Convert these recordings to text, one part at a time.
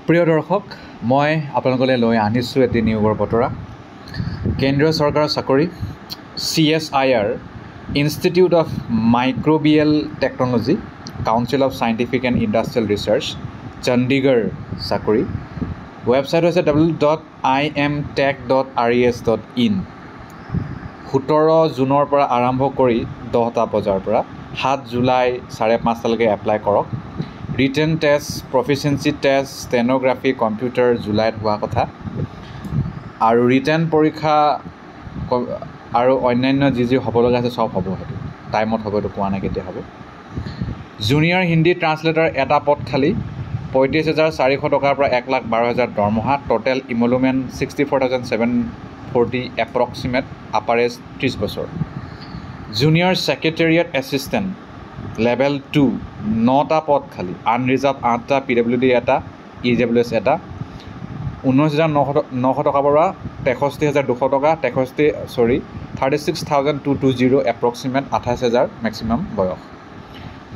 প্ৰিয় দৰ্শক, মই আপোনালোকলৈ লৈ আনিছোঁ এটি নিয়োগৰ বতৰা। কেন্দ্ৰীয় চৰকাৰৰ চাকৰি CSIR institute of microbial technology, council of scientific and industrial research, Chandigarh চাকৰি। ৱেবছাইট হৈছে www.imtech.res.in। 17 জুনৰ পৰা আৰম্ভ কৰি 10টা বজাৰ পৰা 7 জুলাই 5:30লৈকে এপ্লাই কৰক। Written test, proficiency test, stenography, computer জুলাইত হোৱা কথা। আৰু ৰিটেন পৰীক্ষা আৰু অন্যান্য যি হ'ব লগা আছে চব হ'ব। সেইটো টাইমত হ'ব, এইটো কোৱা নাই কেতিয়া হ'ব। জুনিয়ৰ হিন্দী ট্ৰান্সলেটৰ এটা পদ খালী, 35,400 টকাৰ পৰা 1,12,000 দৰমহা। টোটেল ইমলুমেণ্ট 64,740 এপ্ৰক্সিমেট, আপাৰ এজ 30 বছৰ। জুনিয়ৰ ছেক্ৰেটেৰিয়েট এছিষ্টেণ্ট লেভেল 2 9টা পদ খালী, আনৰিজাৰ্ভ 8টা, PWD এটা, EWS এটা। 19,900 টকাৰ পৰা 63,200 টকা, 36,220 এপ্ৰক্সিমেট, 28,000 মেক্সিমাম বয়স।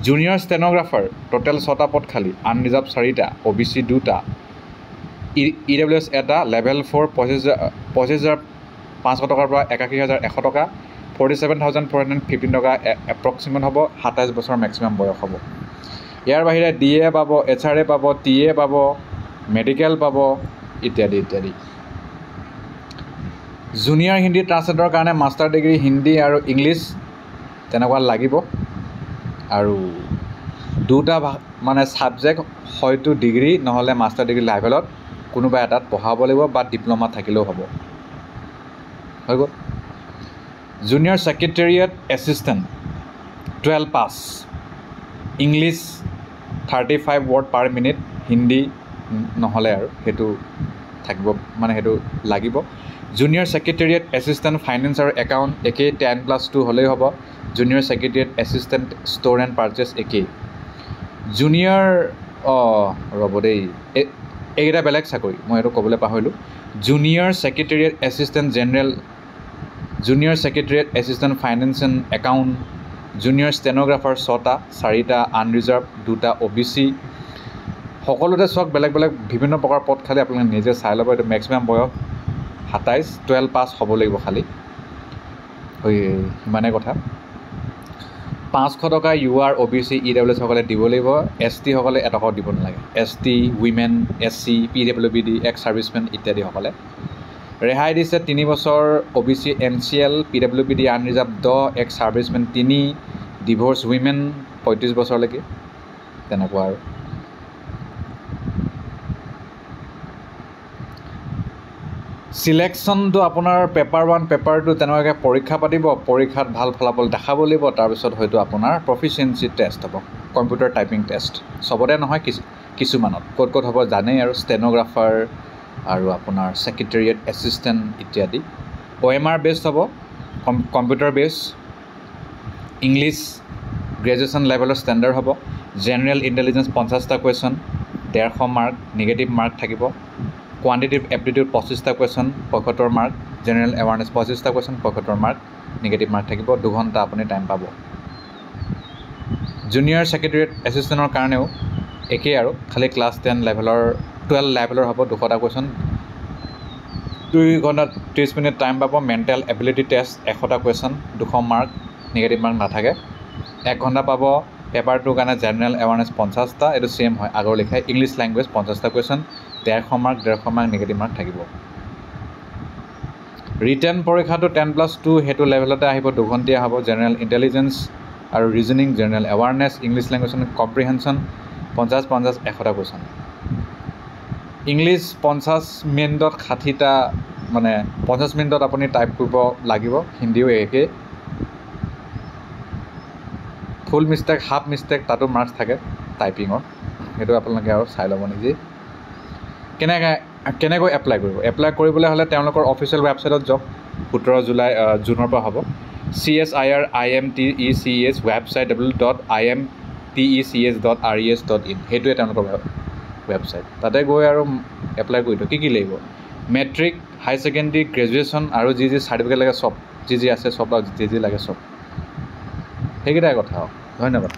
জুনিয়ৰ ষ্টেন'গ্ৰাফাৰ টোটেল 6টা পদ খালী, আনৰিজাৰ্ভ 4টা, OBC 2টা, EWS এটা, লেভেল 4 25,500 টকাৰ পৰা 81,100 টকা, 47,415 টকা এপ্ৰক্সিমেট হ'ব, 27 বছৰ মেক্সিমাম বয়স হ'ব। ইয়াৰ বাহিৰে DA পাব, HRA পাব, TA পাব, মেডিকেল পাব ইত্যাদি ইত্যাদি। জুনিয়ৰ হিন্দী ট্ৰান্সলেটৰ কাৰণে মাষ্টাৰ ডিগ্ৰী হিন্দী আৰু ইংলিছ তেনেকুৱা লাগিব। আৰু দুটা মানে ছাবজেক্ট, হয়তো ডিগ্ৰী নহ'লে মাষ্টাৰ ডিগ্ৰী লেভেলত কোনোবা এটাত পঢ়াব লাগিব বা ডিপ্ল'মা থাকিলেও হ'ব। হৈ গ'ল। Junior secretariat assistant 12 pass, English 35 word per minute, Hindi নহ'লে আৰু সেইটো থাকিব, মানে সেইটো লাগিব। জুনিয়ৰ ছেক্ৰেটেৰিয়েট এছিষ্টেণ্ট ফাইনেন্স আৰু একাউণ্ট একেই, 10+2 হ'লেই হ'ব। Junior secretariat assistant store and purchase একেই। জুনিয়ৰ ৰ'ব দেই, এইকেইটা বেলেগ চাকৰি, মই এইটো ক'বলৈ পাহৰিলোঁ। Junior secretariat assistant general, junior secretariat assistant finance and account, junior stenographer 6টা, 4টা আনৰিজাৰ্ভ, 2টা OBC। সকলোতে চাওক বেলেগ বেলেগ বিভিন্ন প্ৰকাৰৰ পদ খালী, আপোনালোকে নিজে চাই ল'ব। এইটো মেক্সিমাম বয়স 27, 12 পাছ হ'ব লাগিব খালী। সিমানেই কথা। 500 টকা UR, OBC, EWS সকলে দিব লাগিব। ST সকলে এটকাও দিব নালাগে। ST, women, SC, PWD, ex servicemen ইত্যাদিসকলে ৰেহাই দিছে 3 বছৰ। OBC MCL, PWD unreserved 10, ex servicemen 3, divorce women 35 বছৰলৈকে, তেনেকুৱা আৰু। চিলেকশ্যনটো আপোনাৰ পেপাৰ 1, পেপাৰ 2 তেনেকুৱাকৈ পৰীক্ষা পাতিব। পৰীক্ষাত ভাল ফলাফল দেখাব লাগিব। তাৰপিছত হয়তো আপোনাৰ প্ৰফিচিয়েঞ্চি টেষ্ট হ'ব, কম্পিউটাৰ টাইপিং টেষ্ট। চবতে নহয়, কিছুমানত ক'ত ক'ত হ'ব জানেই আৰু। ষ্টেন'গ্ৰাফাৰ আৰু আপোনাৰ ছেক্ৰেটেৰিয়েট এছিষ্টেণ্ট ইত্যাদি। OMR বেছড হ'ব, কম্পিউটাৰ বেছ। ইংলিছ গ্ৰেজুৱেশ্যন লেভেলৰ ষ্টেণ্ডাৰ্ড হ'ব। জেনেৰেল ইণ্টেলিজেঞ্চ 50টা কুৱেশ্যন, 150 মাৰ্ক, নিগেটিভ মাৰ্ক থাকিব। কোৱান্টিটিভ এপ্টিটিউড 25টা কুৱেশ্যন, 75 মাৰ্ক। জেনেৰেল এৱাৰনেছ 25টা কুৱেশ্যন, 75 মাৰ্ক, নিগেটিভ মাৰ্ক থাকিব। 2 ঘণ্টা আপুনি টাইম পাব। জুনিয়ৰ ছেক্ৰেটেৰিয়েট এছিষ্টেণ্টৰ কাৰণেও একেই আৰু, খালী ক্লাছ 12 লেভেলৰ হ'ব। 200টা কুৱেশ্যন, 2 ঘণ্টা 30 মিনিট টাইম পাব। মেণ্টেল এবিলিটি টেষ্ট 100টা কুৱেশ্যন, 200 মাৰ্ক, নিগেটিভ মাৰ্ক নাথাকে। 1 ঘণ্টা পাব। পেপাৰ 2 কাৰণে জেনেৰেল এৱাৰনেছ 50টা, এইটো ছেইম হয় আগৰ লেখাই। ইংলিছ লেংগুৱেজ 50টা question, 150 mark, 150 mark, negative mark থাকিব। ৰিটেন পৰীক্ষাটো 10+2 সেইটো লেভেলতে আহিব, 2 ঘণ্টীয়া হ'ব। জেনেৰেল ইণ্টেলিজেঞ্চ আৰু reasoning, general awareness, English language comprehension 50, 100টা কুৱেশ্যন। ইংলিছ 50 মিনিটত 60টা, মানে 50 মিনিটত আপুনি টাইপ কৰিব লাগিব। হিন্দীও একেই। ফুল মিষ্টেক, হাফ মিষ্টেক তাতো মাৰ্কছ থাকে টাইপিঙৰ, সেইটো আপোনালোকে আৰু চাই ল'ব নিজেই। কেনেকৈ এপ্লাই কৰিব? এপ্লাই কৰিবলৈ হ'লে তেওঁলোকৰ অফিচিয়েল ৱেবছাইটত যাওক। 17 জুনৰ পৰা হ'ব। CSIR IMTECH ৱেবছাইট www.imtech.res.in, সেইটোৱে তেওঁলোকৰ ৱেবছাইট। তাতে গৈ আৰু এপ্লাই কৰি দিয়ক। কি লাগিব? মেট্ৰিক, হাই ছেকেণ্ডেৰী, গ্ৰেজুৱেশ্যন আৰু যি চাৰ্টিফিকেট লাগে চব, যি আছে চব, আৰু যি লাগে চব, সেইকেইটাই কথা আৰু। ধন্যবাদ।